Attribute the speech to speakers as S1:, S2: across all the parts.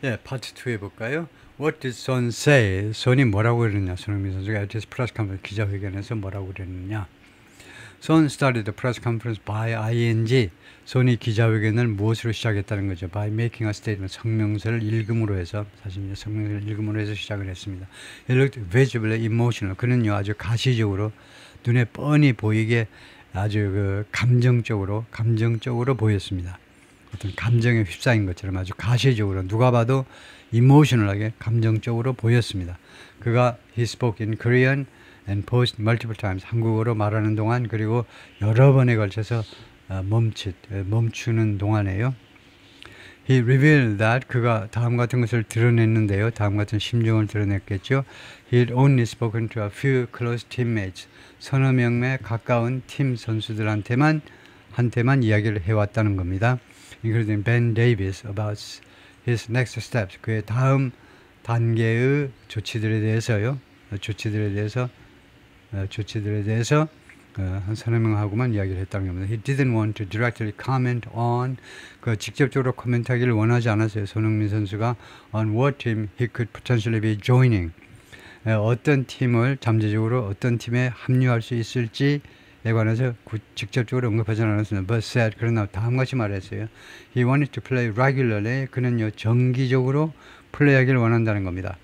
S1: 예, 파트 2 해볼까요? What did Son say? 손이 뭐라고 그랬느냐? 손흥민 선수가 LTS 프레스 컨퍼런스 기자회견에서 뭐라고 그랬느냐? Son started the press conference by ing. 손이 기자회견을 무엇으로 시작했다는 거죠? By making a statement. 성명서를 읽음으로 해서, 사실 이제 성명서를 읽음으로 해서 시작을 했습니다. He looked visibly emotional. 그는요, 아주 가시적으로, 눈에 뻔히 보이게 아주 감정적으로 보였습니다. 어떤 감정에 휩싸인 것처럼 아주 가시적으로 누가 봐도 이모셔널하게 감정적으로 보였습니다. 그가 he spoke in Korean and paused multiple times. 한국어로 말하는 동안 그리고 여러 번에 걸쳐서 멈추는 동안에요. He revealed that 그가 다음 같은 것을 드러냈는데요. 다음 같은 심정을 드러냈겠죠. He had only spoken to a few close teammates. 서너 명의 가까운 팀 선수들한테만 이야기를 해왔다는 겁니다. including Ben Davis about his next steps. 그의 다음 단계의 조치들에 대해서요. 조치들에 대해서 한 서너 명하고만 이야기를 했다는 겁니다. He didn't want to directly comment on, 직접적으로 코멘트하기를 원하지 않았어요. 손흥민 선수가 on what team he could potentially be joining. 어떤 팀을 잠재적으로 어떤 팀에 합류할 수 있을지에 관해서 직접적으로 언급하지 않았습니다. But said, 그러나 다음같이 말했어요. He wanted to play regularly. 그는요, 정기적으로 플레이하기를 원한다는 겁니다.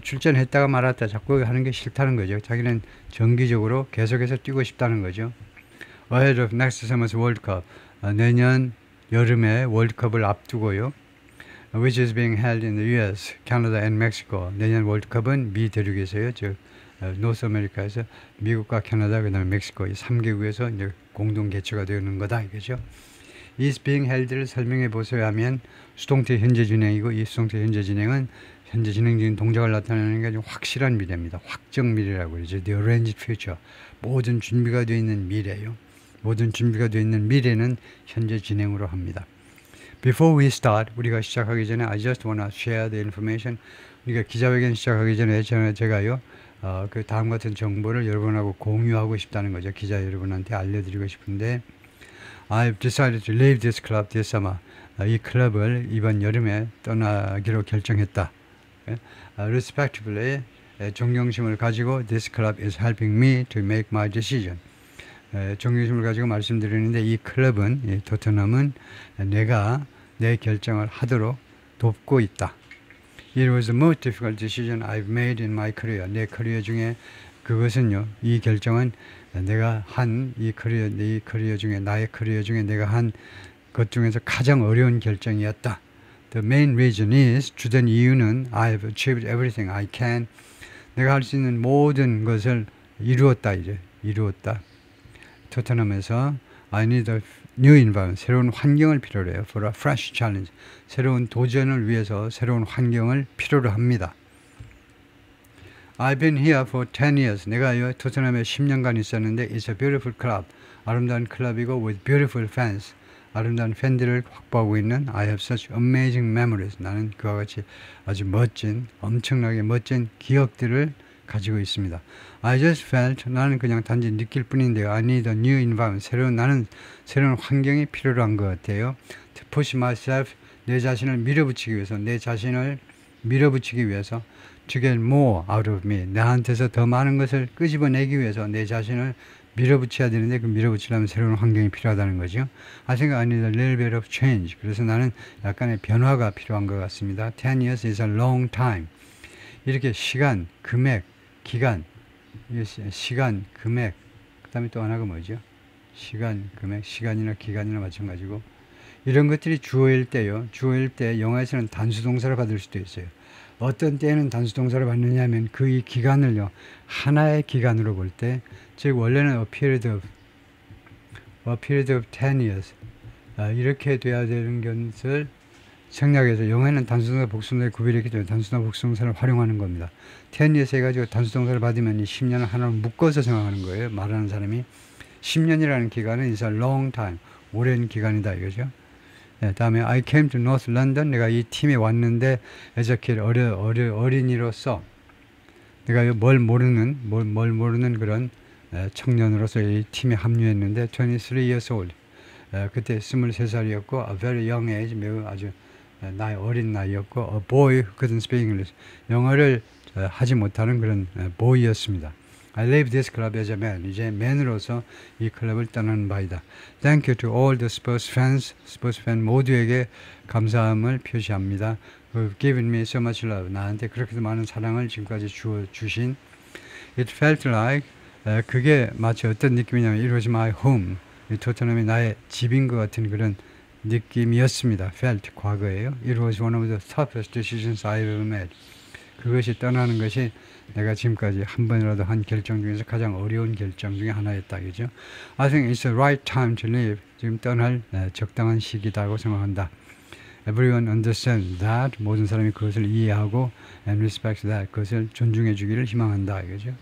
S1: 출전했다가 말았다 자꾸 하는 게 싫다는 거죠. 자기는 정기적으로 계속해서 뛰고 싶다는 거죠. Ahead of next summer's World Cup. 내년 여름에 월드컵을 앞두고요. Which is being held in the US, Canada and Mexico. 내년 월드컵은 미 대륙에서요. 즉 노스 아메리카에서 미국과 캐나다 그다음에 멕시코 이 3개국에서 이제 공동 개최가 되는 거다 이거죠. is being held를 설명해 보세요 하면 수동태 현재 진행이고 이 수동태 현재 진행은 현재 진행 중인 동작을 나타내는 게 아주 확실한 미래입니다. 확정 미래라고 그러죠. The arranged future. 모든 준비가 되어 있는 미래예요. 모든 준비가 되어 있는 미래는 현재 진행으로 합니다. Before we start, 우리가 시작하기 전에 I just want to share the information. 우리가 기자회견 시작하기 전에 제가요. 그 다음 같은 정보를 여러분하고 공유하고 싶다는 거죠. 기자 여러분한테 알려드리고 싶은데 I've decided to leave this club this summer. 이 클럽을 이번 여름에 떠나기로 결정했다. Respectively, 존경심을 가지고 this club is helping me to make my decision. 존경심을 가지고 말씀드리는데 이 클럽은, 이 토트넘은 내가 내 결정을 하도록 돕고 있다. It was the most difficult decision I've made in my career. 내 커리어 중에 그것은요, 이 결정은 내가 한 이 커리어 중에 나의 커리어 중에 내가 한 것 중에서 가장 어려운 결정이었다. The main reason is 주된 이유는 I've achieved everything I can. 내가 할 수 있는 모든 것을 이루었다. 토트넘에서 I need a new environment. 새로운 환경을 필요로 해요. For a fresh challenge. 새로운 도전을 위해서 새로운 환경을 필요로 합니다. I've been here for 10 years. 내가 토트넘에 10년간 있었는데 It's a beautiful club. 아름다운 클럽이고 with beautiful fans. 아름다운 팬들을 확보하고 있는 I have such amazing memories. 나는 그와 같이 아주 엄청나게 멋진 기억들을 가지고 있습니다. I just felt, 나는 그냥 단지 느낄 뿐인데요. I need a new environment. 나는 새로운 환경이 필요로 한 것 같아요. To push myself, 내 자신을 밀어붙이기 위해서 to get more out of me. 나한테서 더 많은 것을 끄집어내기 위해서 내 자신을 밀어붙여야 되는데 그 밀어붙이려면 새로운 환경이 필요하다는 거죠. I think I need a little bit of change. 그래서 나는 약간의 변화가 필요한 것 같습니다. 10 years is a long time. 이렇게 시간, 금액, 기간, 금액, 그 다음에 또 하나가 뭐죠? 시간, 금액, 시간이나 기간이나 마찬가지고 이런 것들이 주어일 때요. 주어일 때 영어에서는 단수동사를 받을 수도 있어요. 어떤 때에는 단수동사를 받느냐 하면 그 이 기간을요. 하나의 기간으로 볼 때, 즉 원래는 a period of 10 years 이렇게 돼야 되는 것을 생략해서 영어에는 단수동사 복수동사의 구별이 있기 때문에 단수동사 복수동사를 활용하는 겁니다. 10 years 해가지고 단수동사를 받으면 이 10년을 하나로 묶어서 생각하는 거예요. 말하는 사람이 10년이라는 기간은 is a long time. 오랜 기간이다 이거죠. 네, 다음에 I came to North London. 내가 이 팀에 왔는데 as a kid, 어린이로서 내가 뭘 모르는 그런 청년으로서 이 팀에 합류했는데 23 years old. 그때 23살이었고 a very young age, 매우 아주 나의 어린 나이였고 a boy who couldn't speak English. 영어를 하지 못하는 그런 보이였습니다. I leave this club as a man. 이제 man으로서 이 클럽을 떠나는 바이다. Thank you to all the Spurs fans. 스퍼스 팬 모두에게 감사함을 표시합니다. Who've given me so much love. 나한테 그렇게 많은 사랑을 지금까지 주신. It felt like 그게 마치 어떤 느낌이냐면 It was my home. 이 토트넘이 나의 집인 것 같은 그런 느낌이었습니다. felt 과거예요. It was one of the toughest decisions I've ever made. 그것이 떠나는 것이 내가 지금까지 한 번이라도 한 결정 중에서 가장 어려운 결정 중에 하나였다. 그죠? I think it's the right time to leave. 지금 떠날 적당한 시기다고 생각한다. Everyone understands that. 모든 사람이 그것을 이해하고 and respects that. 그것을 존중해 주기를 희망한다. 그죠?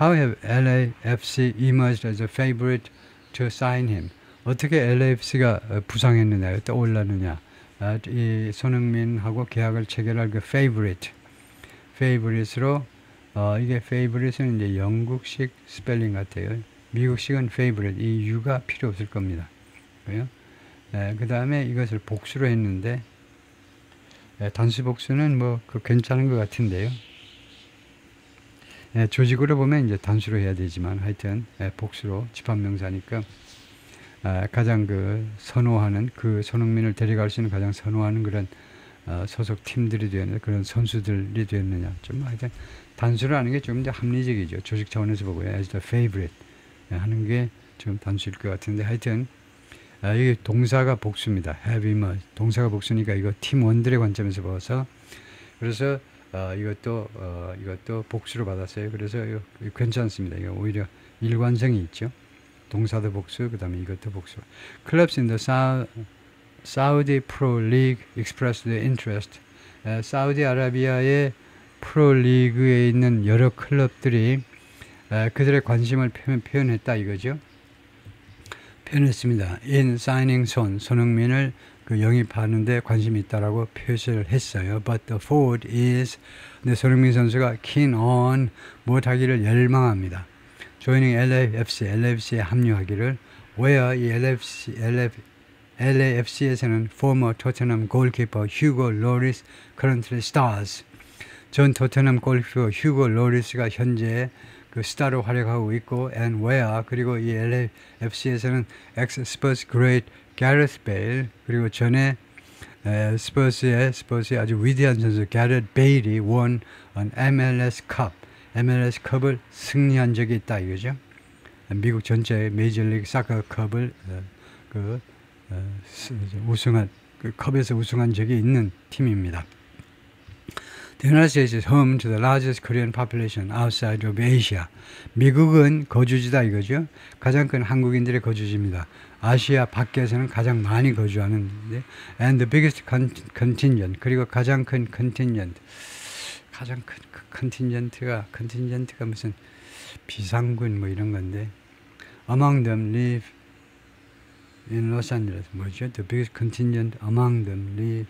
S1: How have LAFC emerged as a favorite to sign him? 어떻게 LAFC가 부상했느냐, 떠올랐느냐? 이 손흥민하고 계약을 체결할 그 favorite으로 이게 favorite은 이제 영국식 스펠링 같아요. 미국식은 favorite, 이 U가 필요 없을 겁니다. 그래요? 그 다음에 이것을 복수로 했는데 단수 복수는 뭐 괜찮은 것 같은데요. 조직으로 보면 이제 단수로 해야 되지만 하여튼 복수로 집합명사니까 가장 선호하는 그 손흥민을 데려갈 수 있는 가장 선호하는 그런 소속 팀들이 되었느냐, 그런 선수들이 되었느냐. 좀 하여튼 단수를 하는 게 좀 더 합리적이죠. 조직 차원에서 보고요. as the favorite 하는 게 좀 단수일 것 같은데 하여튼 이게 동사가 복수입니다. have emerged. 동사가 복수니까 이거 팀원들의 관점에서 봐서 그래서 이것도 복수로 받았어요. 그래서 이거 괜찮습니다. 이거 오히려 일관성이 있죠. 동사도 복수, 그 다음에 이것도 복수. Clubs in the Saudi Pro League expressed their interest. 사우디아라비아의 프로리그에 있는 여러 클럽들이 그들의 관심을 표현했다 이거죠. 표현했습니다. In signing 손흥민을 영입하는 데 관심이 있다라고 표시를 했어요. But the forward is, 근데 손흥민 선수가 keen on 무엇하기를 열망합니다. Joining LAFC에 합류하기를. Where 이 LAFC에서는 former Tottenham goalkeeper Hugo Lloris currently stars. 전 토트넘 골키퍼 휴고 로리스가 현재 그 스타로 활약하고 있고, and where 그리고 이 LAFC에서는 ex Spurs great Gareth Bale 그리고 전에 스퍼스의 아주 위대한 선수 Gareth Bale이 won an MLS 컵을 승리한 적이 있다 이거죠. 미국 전체 메이저리그 사커 컵을 우승한 컵에서 우승한 적이 있는 팀입니다. The United States is home to the largest Korean population outside of Asia. 미국은 거주지다 이거죠. 가장 큰 한국인들의 거주지입니다. 아시아 밖에서는 가장 많이 거주하는데, and the biggest contingent 그리고 가장 큰 contingent, 가장 큰 컨틴전트가 무슨 비상군 뭐 이런 건데, among them live in Los Angeles. 뭐죠? The biggest contingent among them live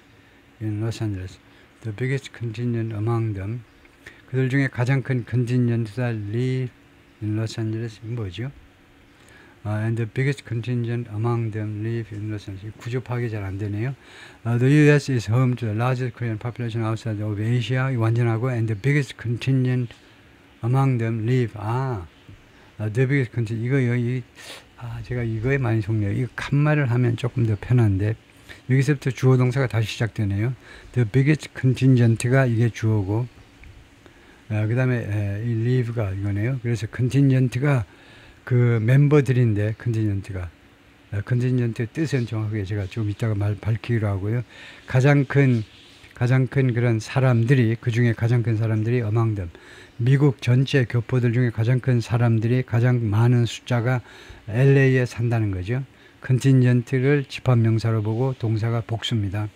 S1: in Los Angeles. The biggest contingent among them. 그들 중에 가장 큰 컨틴전트가 live in Los Angeles. 뭐죠? And the biggest contingent among them live in Los Angeles. 구조 파악이 잘 안 되네요. The U.S. is home to the largest Korean population outside of Asia. 완전하고 and the biggest contingent among them live. The biggest contingent. 이거 여기 제가 이거에 많이 속네요. 이거 칸말을 하면 조금 더 편한데 여기서부터 주어 동사가 다시 시작되네요. The biggest contingent가 이게 주어고, 그 다음에 이 live가 이거네요. 그래서 contingent가 그 멤버들인데 컨틴전트의 뜻은 정확하게 제가 좀 이따가 밝히기로 하고요. 가장 큰 그런 사람들이, 그 중에 가장 큰 사람들이 among them. 미국 전체 교포들 중에 가장 큰 사람들이, 가장 많은 숫자가 LA에 산다는 거죠. 컨틴전트를 집합명사로 보고 동사가 복수입니다.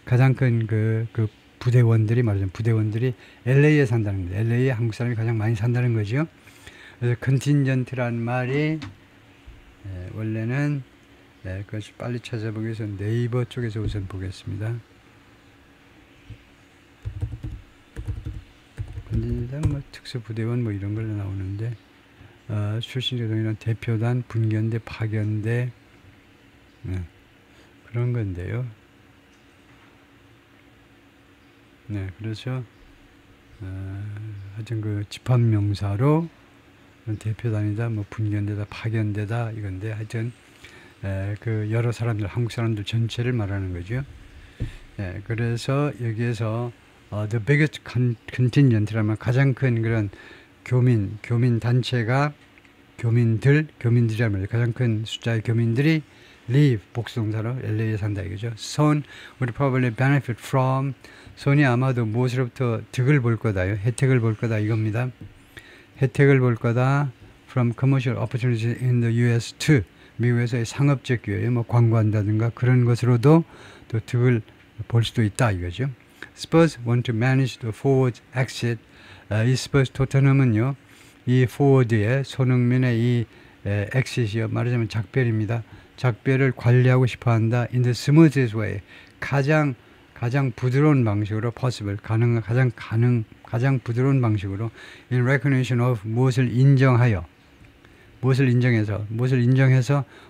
S1: 가장 큰 그 부대원들이 말하자면 부대원들이 LA에 산다는 겁니다. LA에 한국 사람이 가장 많이 산다는 거죠. 그래서 컨틴전트라는 말이 원래는 그것을 빨리 찾아보기 위해서 네이버 쪽에서 우선 보겠습니다. 컨틴전트 뭐 특수부대원 뭐 이런 걸로 나오는데 출신자 동일한 대표단, 분견대, 파견대 그런 건데요. 네, 그래서 하여튼 그 집합명사로 대표단이다, 뭐 분견되다, 파견되다 이건데 하여튼 그 여러 사람들, 한국 사람들 전체를 말하는 거죠. 그래서 여기에서 the biggest contingent라면 가장 큰 그런 교민 단체가 교민들이란 말이에요. 가장 큰 숫자의 교민들이 live 복수동사로 LA에 산다 이거죠. Son would probably benefit from. 손이 아마도 무엇으로부터 득을 볼 거다요. 혜택을 볼 거다 이겁니다. 혜택을 볼 거다. From commercial opportunities in the U.S. too. 미국에서의 상업적 기회, 뭐 광고한다든가 그런 것으로도 또 득을 볼 수도 있다 이거죠. Spurs want to manage the forward exit. 이 Spurs 토트넘은요, 이 forward의 손흥민의 이 exit이요, 말하자면 작별입니다. 작별을 관리하고 싶어한다. In the smoothest way. 가장 부드러운 방식으로 possible, 가장 부드러운 방식으로 in recognition of 무엇을 인정해서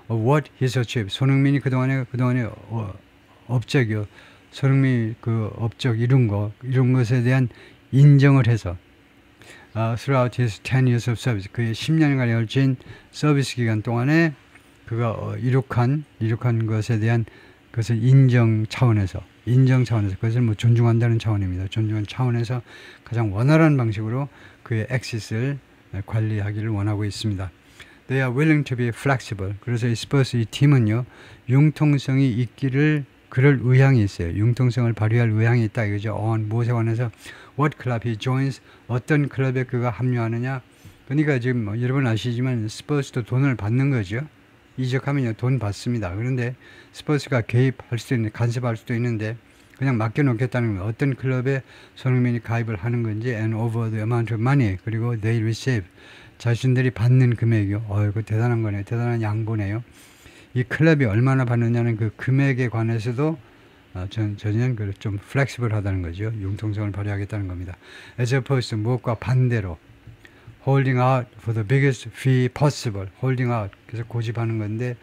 S1: of what he's achieved. 손흥민이 그동안에 업적이요. 손흥민이 그 업적 이룬 것에 대한 인정을 해서 throughout his 10 years of service. 그의 10년간의 걸친 서비스 기간 동안에 그가 이룩한 것에 대한 그것을 인정 차원에서 그것을 뭐 존중한다는 차원입니다. 존중한 차원에서 가장 원활한 방식으로 그의 엑시스를 관리하기를 원하고 있습니다. They are willing to be flexible. 그래서 이 스퍼스 이 팀은요, 융통성이 있기를 그럴 의향이 있어요. 융통성을 발휘할 의향이 있다 이거죠. on 무엇에 관해서 what club he joins, 어떤 클럽에 그가 합류하느냐. 그러니까 지금 뭐 여러분 아시지만 스퍼스도 돈을 받는 거죠. 이적하면요 돈 받습니다. 그런데 스퍼스가 개입할 수도 있는데, 간섭할 수도 있는데 그냥 맡겨놓겠다는 거예요. 어떤 클럽에 손흥민이 가입을 하는 건지 and over the amount of money, 그리고 they receive, 자신들이 받는 금액이요. 이거 대단한 거네요. 대단한 양보네요. 이 클럽이 얼마나 받느냐는 그 금액에 관해서도 전혀 좀 플렉시블하다는 거죠. 융통성을 발휘하겠다는 겁니다. As opposed to 무엇과 반대로 holding out for the biggest fee possible. holding out. 그래서 고집하는 건데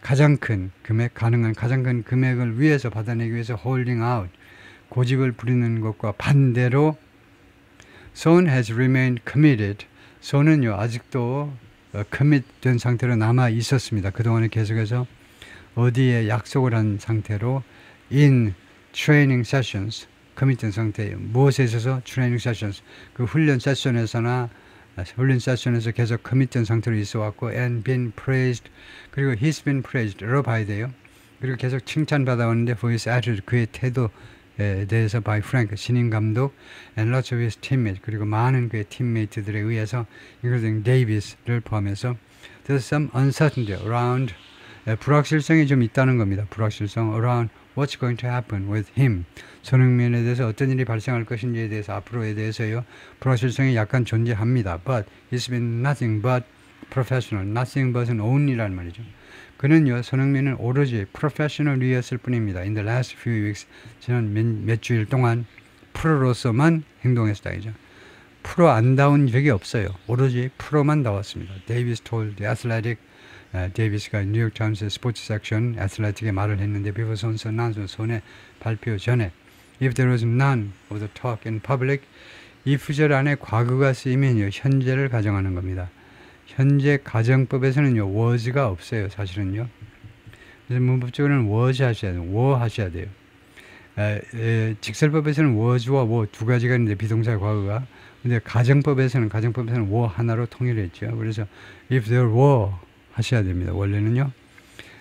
S1: 가장 큰 금액, 가능한 가장 큰 금액을 위해서 받아내기 위해서 holding out. 고집을 부리는 것과 반대로 Son has remained committed. 손은요 아직도 commit 된 상태로 남아 있었습니다. 그동안에 계속해서 어디에 약속을 한 상태로 in training sessions, commit 된 상태예요. 무엇에 있어서 training sessions, 그 훈련 세션에서 계속 커밋된 상태로 있어 왔고 and been praised, 그리고 he's been praised,로 봐야 돼요. 그리고 계속 칭찬받아 왔는데 for his attitude, 그의 태도에 대해서 by Frank, 신인 감독 and lots of his teammates, 그리고 많은 그의 팀메이트들에 의해서 including Davis를 포함해서 there's some uncertainty around, 불확실성이 좀 있다는 겁니다. 불확실성 around what's going to happen with him. 손흥민에 대해서 어떤 일이 발생할 것인지에 대해서, 앞으로에 대해서요, 불확실성이 약간 존재합니다. But he's been nothing but professional. Nothing but은 only란 말이죠. 그는요, 손흥민은 오로지 professional이었을 뿐입니다. In the last few weeks, 지난 몇 주일 동안 프로로서만 행동했다 이죠. 프로 안다운 적이 없어요. 오로지 프로만 나왔습니다. Davis told the Athletic, 데이비스가 뉴욕타임스 스포츠 섹션 애슬레틱에 말을 했는데 before son's announcement, 손의 발표 전에 if there was none of the talk in public, 이 구절 안에 과거가 쓰이면요 현재를 가정하는 겁니다. 현재 가정법에서는요 was가 없어요. 사실은요. 그래서 문법적으로는 was 하셔야 돼요. were 하셔야 돼요. 직설법에서는 was와 were 두 가지가 있는데 비동사 과거가, 근데 가정법에서는 were 하나로 통일했죠. 그래서 if there were 하셔야 됩니다. 원래는요.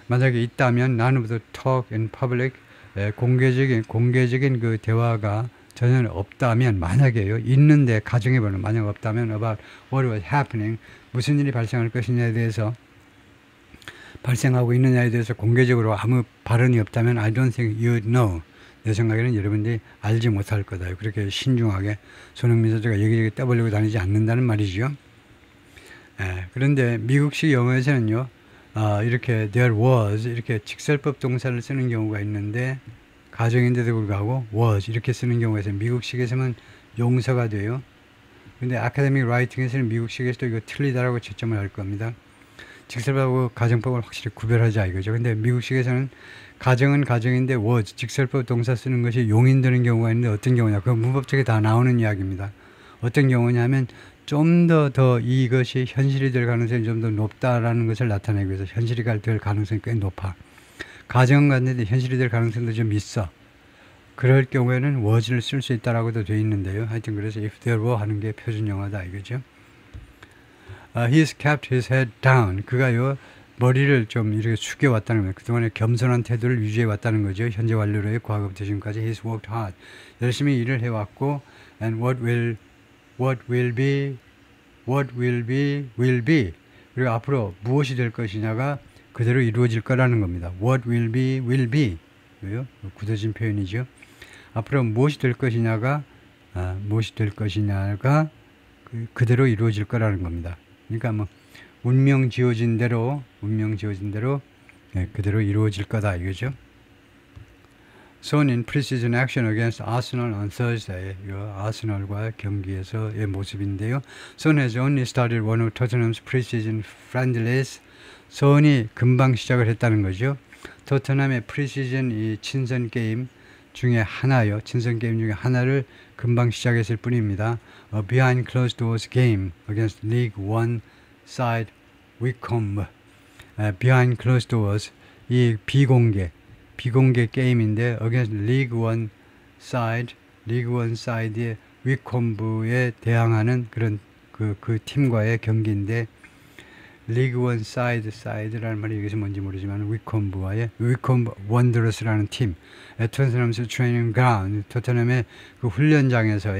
S1: 만약에 있다면 none of the talk in public, 공개적인 그 대화가 전혀 없다면, 만약에요. 있는데 가정해보는, 만약 없다면 about what was happening, 무슨 일이 발생할 것이냐에 대해서, 발생하고 있느냐에 대해서 공개적으로 아무 발언이 없다면 I don't think you'd know. 내 생각에는 여러분들이 알지 못할 거다. 그렇게 신중하게 손흥민 선수가 여기저기 떠벌리고 다니지 않는다는 말이죠. 그런데 미국식 영어에서는요, 이렇게 there was 이렇게 직설법 동사를 쓰는 경우가 있는데 가정인데도 불구하고 was 이렇게 쓰는 경우가 있어요. 미국식에서는 용서가 돼요. 근데 아카데믹 라이팅에서는 미국식에서도 이거 틀리다라고 채점을 할 겁니다. 직설법하고 가정법을 확실히 구별하자 이거죠. 근데 미국식에서는 가정은 가정인데 was, 직설법 동사 쓰는 것이 용인되는 경우가 있는데 어떤 경우냐. 그 문법책에 다 나오는 이야기입니다. 어떤 경우냐면 좀 더 이것이 현실이 될 가능성이 좀 더 높다라는 것을 나타내기 위해서 현실이 될 가능성이 꽤 높아. 가정은 같은데 현실이 될 가능성도 좀 있어. 그럴 경우에는 was를 쓸 수 있다라고도 되어 있는데요. 하여튼 그래서 if there were 하는 게 표준 영어다 이거죠. He's kept his head down. 그가요 머리를 좀 이렇게 숙여왔다는 거예요. 그동안에 겸손한 태도를 유지해왔다는 거죠. 현재 완료로의 과거부터 지금까지 he's worked hard. 열심히 일을 해왔고 and what will be will be. 그리고 앞으로 무엇이 될 것이냐가 그대로 이루어질 거라는 겁니다. What will be will be. 왜요? 굳어진 표현이죠. 앞으로 무엇이 될 것이냐가 그대로 이루어질 거라는 겁니다. 그러니까 뭐 운명 지어진 대로 그대로 이루어질 거다 이거죠. Son in preseason action against Arsenal on Thursday. 이 아스널과 경기에서의 모습인데요. Son has only started one of Tottenham's preseason friendlies. son이 금방 시작을 했다는 거죠. 토트넘의 프리시즌 이 친선 게임 중에 하나요. 친선 게임 중에 하나를 금방 시작했을 뿐입니다. Behind closed doors game against League One side Wycombe. Behind closed doors 이 비공개 게임인데 against League One side의 위콤브에 대항하는 그런 그 팀과의 경기인데 리그1 사이드라는 말이 여기서 뭔지 모르지만 위콤브 원더러스라는 팀 토트넘스 트레이닝 그라운드 토트넘의 그 훈련장에서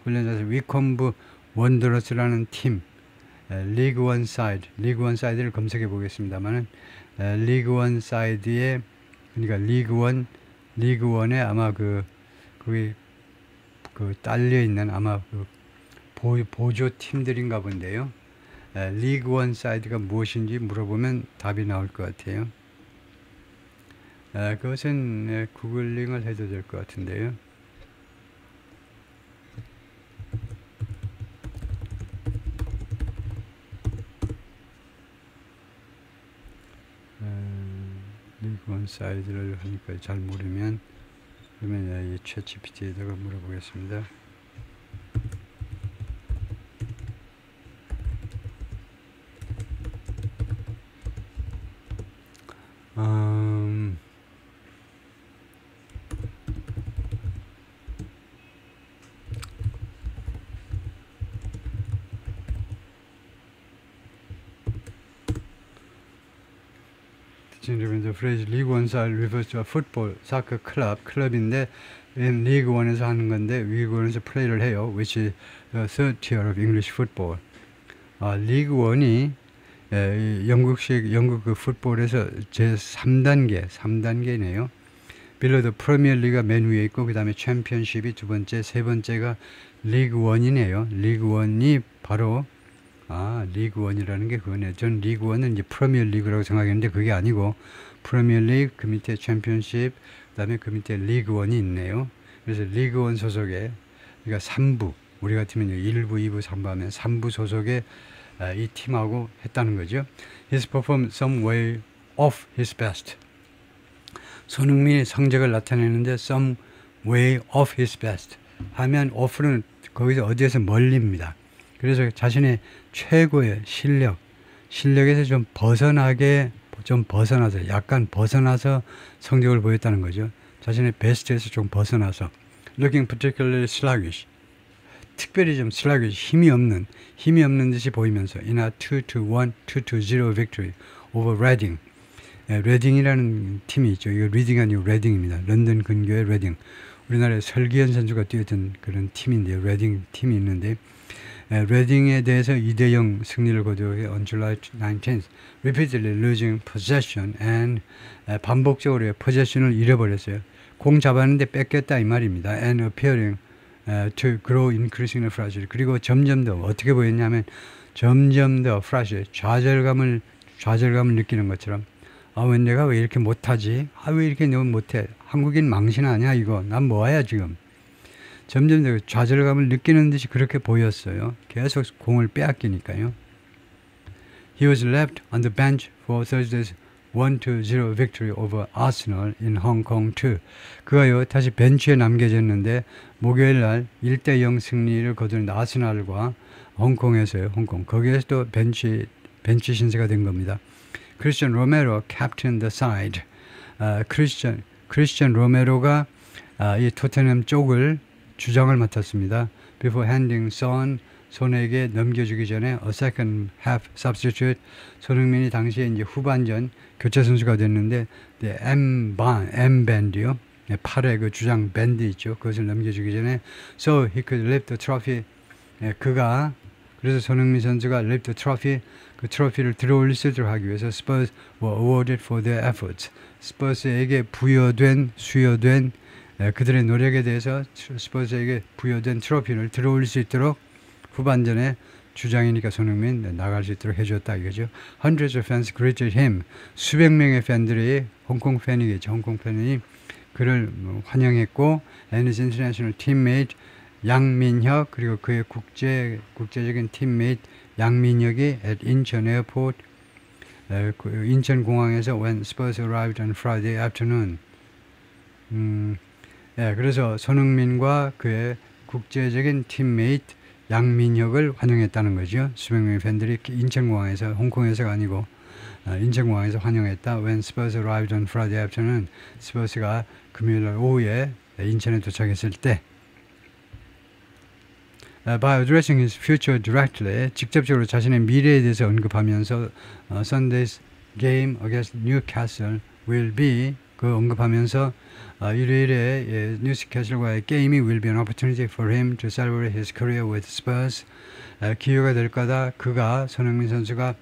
S1: 위콤브 원더러스라는 팀 리그1 사이드를 검색해 보겠습니다만은 리그1 사이드의 그러니까 리그1에 아마 거기 딸려 있는 아마 보조 팀들인가 본데요. 리그1 사이드가 무엇인지 물어보면 답이 나올 것 같아요. 그것은 구글링을 해도 될 것 같은데요. 리그1 사이드를 하니까 잘 모르면 그러면 이 챗GPT에다가 물어보겠습니다. The phrase League One side refers to a football, 사커 클럽인데 League One에서 하는 건데 League One에서 플레이를 해요. Which is the third tier of English football. 리그 원이 영국 그 풋볼에서 제 3단계네요. 빌려도 프리미어리그가 맨 위에 있고 그 다음에 챔피언십이 두 번째, 세 번째가 리그 원이네요. 리그 원이 바로 리그 원이라는 게 그거네. 전 리그 원은 이제 프리미어리그라고 생각했는데 그게 아니고 프리미어리그 그 밑에 챔피언십 그다음에 그 밑에 리그 원이 있네요. 그래서 리그 원 소속의 그러니까 3부 우리 같으면 1부, 2부, 3부 하면 3부 소속의 이 팀하고 했다는 거죠. He's performed some way off his best. 손흥민이 성적을 나타내는데 some way off his best 하면 off는 거기서 어디에서 멀립니다. 그래서 자신의 최고의 실력에서 좀 벗어나서 약간 벗어나서 성적을 보였다는 거죠. 자신의 베스트에서 좀 벗어나서 looking particularly sluggish. 특별히 좀 sluggish, 힘이 없는 듯이 보이면서 in a 2-1, 2-0 victory over Reading. 레딩이라는 팀이 있죠. 이거 리딩이 아니고 레딩입니다. 런던 근교의 레딩. 우리나라에 설기현 선수가 뛰었던 그런 팀인데요. 레딩 팀이 있는데 레딩에 대해서 2-0 승리를 거두어 on July 19th, repeatedly losing possession and 반복적으로 포제션을 잃어버렸어요. 공 잡았는데 뺏겼다 이 말입니다. and appearing to grow increasingly fragile. 그리고 점점 더 어떻게 보였냐면 점점 더 fragile, 좌절감을 느끼는 것처럼 내가 왜 이렇게 못하지? 왜 이렇게 너무 못해? 한국인 망신 아니야 이거? 난 뭐야 지금? 점점 더 좌절감을 느끼는 듯이 그렇게 보였어요. 계속 공을 빼앗기니까요. He was left on the bench for Thursday's 1-0 victory over Arsenal in Hong Kong too. 그가요 다시 벤치에 남겨졌는데 목요일 날 1-0 승리를 거둔 아스날과 홍콩에서요. 홍콩 거기에서도 벤치 신세가 된 겁니다. 크리스찬 로메로 captain the side. 크리스찬 로메로가 이 토트넘 쪽을 주장을 맡았습니다. Before handing 손에게 넘겨주기 전에 a second half substitute 손흥민이 당시에 이제 후반전 교체 선수가 됐는데 M 밴드요. 팔에 그 주장 밴드 있죠. 그것을 넘겨주기 전에 so he could lift the trophy. 그래서 손흥민 선수가 lift the trophy 그 트로피를 들어올릴 수 있도록 하기 위해서 Spurs were awarded for their efforts. 스퍼스에게 수여된 그들의 노력에 대해서 스퍼스에게 부여된 트로피를 들어올릴 수 있도록 후반전에 주장이니까 손흥민 나갈 수 있도록 해줬다 이거죠. Hundreds of fans greeted him. 수백 명의 팬들이 홍콩 팬이겠죠. 홍콩 팬이 그를 환영했고 and his international teammate 양민혁 그리고 그의 국제적인 팀메이트 양민혁이 at 인천 에어포트 인천 공항에서 when Spurs arrived on Friday afternoon. 그래서 손흥민과 그의 국제적인 팀메이트 양민혁을 환영했다는 거죠. 수백 명의 팬들이 인천공항에서 홍콩에서가 아니고 인천공항에서 환영했다. When Spurs arrived on Friday afternoon. 스퍼스가 금요일 오후에 인천에 도착했을 때 by addressing his future directly 직접적으로 자신의 미래에 대해서 언급하면서 Sunday's game against Newcastle will be 그 언급하면서 일요일에 뉴스캐슬과의 게임이 will be an opportunity for him to celebrate his career with Spurs. 기회가 될 거다. 손흥민 선수가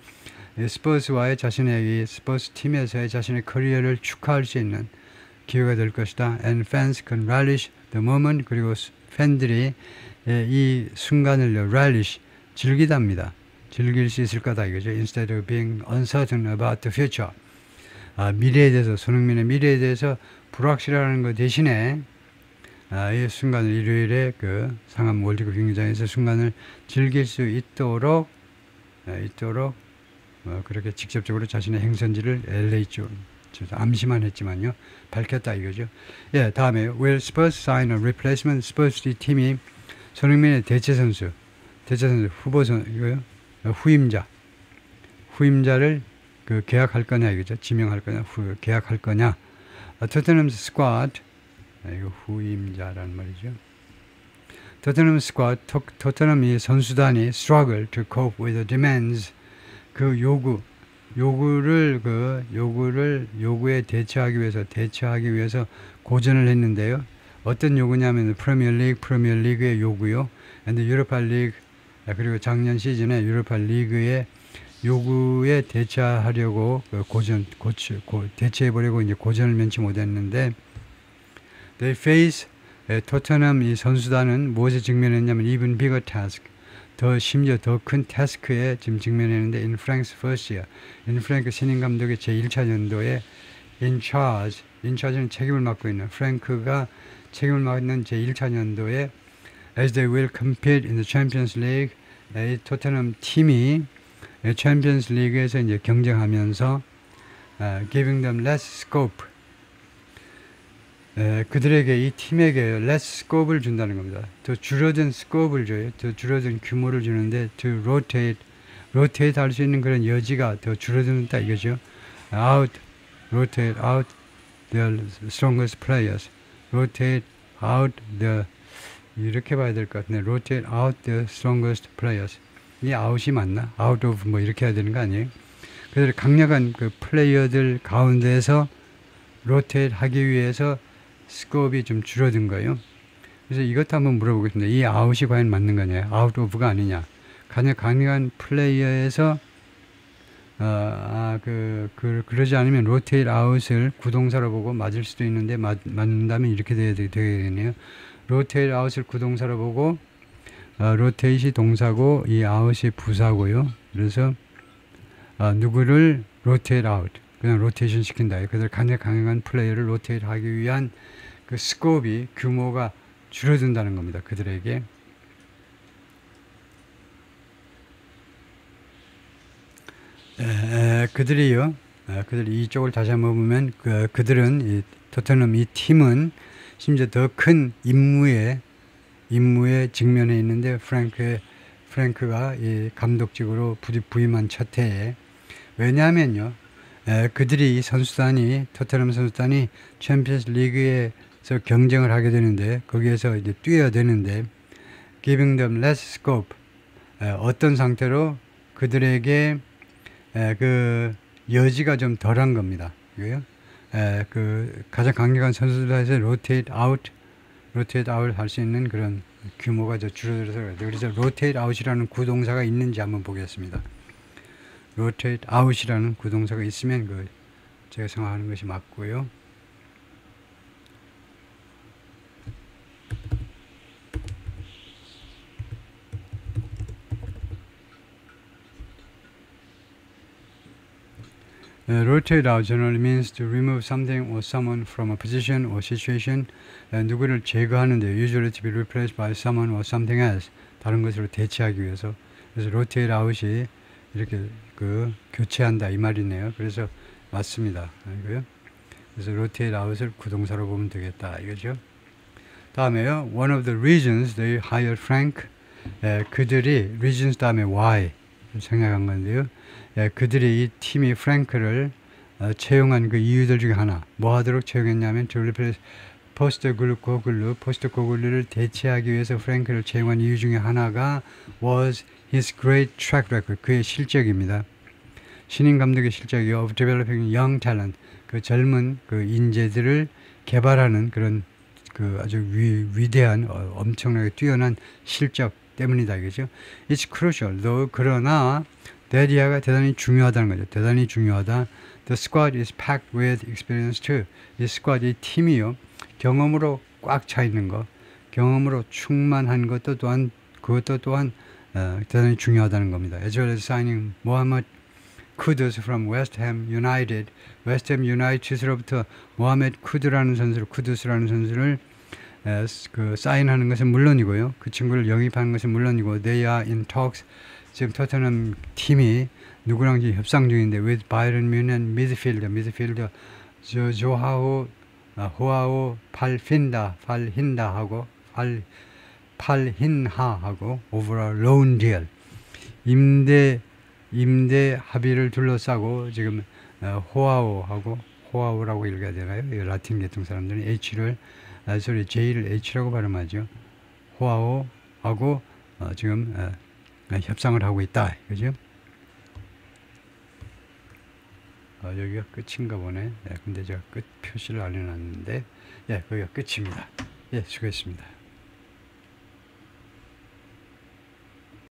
S1: 스퍼스와의 자신의 스퍼스 팀에서의 자신의 커리어를 축하할 수 있는 기회가 될 것이다. And fans can relish the moment. 그리고 팬들이 이 순간을 relish 즐기답니다. 즐길 수 있을 거다 이거죠. Instead of being uncertain about the future. 미래에 대해서 손흥민의 미래에 대해서 불확실하는 것 대신에 이 순간을 일요일에 그 상암 월드컵 경기장에서 순간을 즐길 수 있도록 그렇게 직접적으로 자신의 행선지를 LA 쪽 암시만 했지만요 밝혔다 이거죠. 다음에 will Spurs sign a replacement? 스퍼스 팀이 손흥민의 대체 선수 후보선 이거요 후임자를 그 계약할 거냐 이거죠. 지명할 거냐 계약할 거냐. 토트넘 스쿼드 이거 후임자라는 말이죠. 토트넘 스쿼드 토트넘 이 선수단이 struggle to cope with the demands 그 요구에 대처하기 위해서 고전을 했는데요. 어떤 요구냐면 프리미어리그의 요구요. and 유로파 리그 그리고 작년 시즌에 유로파 리그의 요구에 대처하려고 대처해보려고 이제 고전을 면치 못했는데 they face 토트넘 이 선수단은 무엇에 직면했냐면 even bigger task 심지어 더 큰 태스크에 지금 직면했는데 in Frank's first year 프랭크 신인 감독의 제1차 연도에 in charge는 책임을 맡고 있는 프랭크가 책임을 맡는 제1차 연도에 as they will compete in the Champions League 토트넘 팀이 챔피언스 리그에서 이제 경쟁하면서 giving them less scope 그들에게 이 팀에게 less scope을 준다는 겁니다. 더 줄어든 scope을 줘요. 더 줄어든 규모를 주는데 to rotate 할 수 있는 그런 여지가 더 줄어든다 이거죠. rotate out the strongest players. rotate out the 이렇게 봐야 될 것 같은데 rotate out the strongest players. 이 아웃이 맞나? out of 뭐 이렇게 해야 되는 거 아니에요? 그래서 강력한 그 플레이어들 가운데서 로테이트 하기 위해서 스코업이 좀 줄어든 거예요. 그래서 이것도 한번 물어보겠습니다. 이 아웃이 과연 맞는 거냐? out of가 아니냐? 강력한 플레이어에서 그러지 않으면 로테이트 아웃을 구동사로 보고 맞을 수도 있는데 맞는다면 이렇게 되겠네요. 로테이트 아웃을 구동사로 보고 로테이트이 동사고 이 아웃이 부사고요. 그래서 누구를 로테이트 아웃 그냥 로테이션 시킨다. 그들 강력한 플레이어를 로테이트 하기 위한 그 스코업이 규모가 줄어든다는 겁니다. 그들에게. 그들이요. 그들이 이쪽을 다시 한번 보면 그들은 이 토트넘 이 팀은 심지어 더 큰 임무에 직면해 있는데 프랭크가 이 감독직으로 부임한 첫 해에 왜냐하면요. 그들이 토트넘 선수단이 챔피언스 리그에서 경쟁을 하게 되는데 거기에서 이제 뛰어야 되는데 giving them less scope 어떤 상태로 그들에게 그 여지가 좀 덜한 겁니다. 이거요. 그 가장 강력한 선수들에서 rotate out 할 수 있는 그런 규모가 줄어들어서 그래서 rotate out이라는 구동사가 있는지 한번 보겠습니다. rotate out이라는 구동사가 있으면 제가 생각하는 것이 맞고요. rotate out generally means to remove something or someone from a position or situation. 누구를 제거하는데 usually to be replaced by someone or something else. 다른 것으로 대체하기 위해서. 그래서 rotate out이 이렇게 교체한다 이 말이네요. 그래서 맞습니다. 이거요. 그래서 rotate out을 구동사로 보면 되겠다 이거죠. 다음에요. One of the reasons they hired Frank. 그들이 reasons 다음에 why 생각한 건데요. 그들이 이 팀이 프랭크를 채용한 그 이유들 중에 하나 뭐 하도록 채용했냐면 포스트 고글루를 대체하기 위해서 프랭크를 채용한 이유 중에 하나가 was his great track record 그의 실적입니다. 신인 감독의 실적이요 of developing young talent 그 젊은 그 인재들을 개발하는 그런 그 아주 위대한 엄청나게 뛰어난 실적 때문이다 이거죠. It's crucial though 그러나 데리아가 대단히 중요하다는 거죠. 대단히 중요하다. The squad is packed with experience too. 이 스쿼드, 이 팀이요. 경험으로 꽉 차 있는 거, 경험으로 충만한 것도 또한 대단히 중요하다는 겁니다. As well as signing Mohamed Kudus from West Ham United. West Ham United로부터 모하메드 쿠드스라는 선수를 사인하는 것은 물론이고요. 그 친구를 영입하는 것은 물론이고 They are in talks. 지금 토트넘 팀이 누구랑 협상 중인데 with 바이런 뮌헨 미드필더 호아오 팔힌하하고 overall loan deal 임대 합의를 둘러싸고 지금 호아오라고 읽어야 되나요? 라틴 계통 사람들은 J를 H라고 발음하죠. 호아오하고 지금 협상을 하고 있다. 그죠? 여기가 끝인가 보네. 근데 제가 끝 표시를 안 해놨는데, 거기가 끝입니다. 수고했습니다.